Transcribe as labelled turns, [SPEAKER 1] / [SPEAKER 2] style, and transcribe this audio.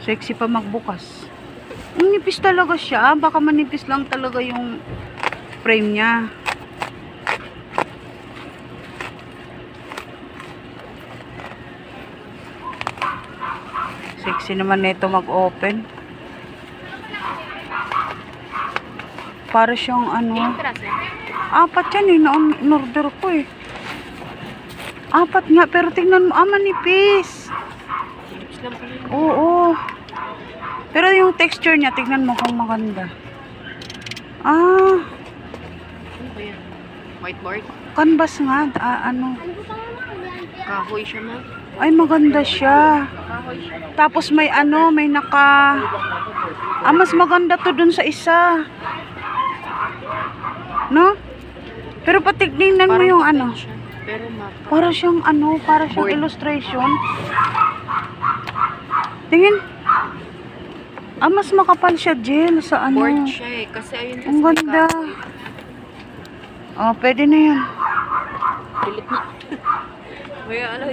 [SPEAKER 1] Sexy pa magbukas. Ang nipis talaga siya. Baka manipis lang talaga yung frame niya. Sexy naman nito mag-open. Para siyang ano. Apat yan eh. Na-order ko eh. Apat nga. Pero tingnan mo. Manipis. Oo. Pero yung texture niya, tignan mo kung maganda.
[SPEAKER 2] Whiteboard?
[SPEAKER 1] Canvas nga. Ano?
[SPEAKER 2] Kahoy siya na.
[SPEAKER 1] Ay, maganda siya.
[SPEAKER 2] Kahoy siya.
[SPEAKER 1] Tapos may ano, may naka... mas maganda to dun sa isa. No? Pero patignan mo yung ano.
[SPEAKER 2] Siya. Pero
[SPEAKER 1] Para siyang ano, para siyang illustration. Tingin. Mas makapal siya, Jill, sa ano.
[SPEAKER 2] board siya eh. Kasi ayun
[SPEAKER 1] Ang ganda. Pwede na yan.
[SPEAKER 2] Pilit na. Kaya ano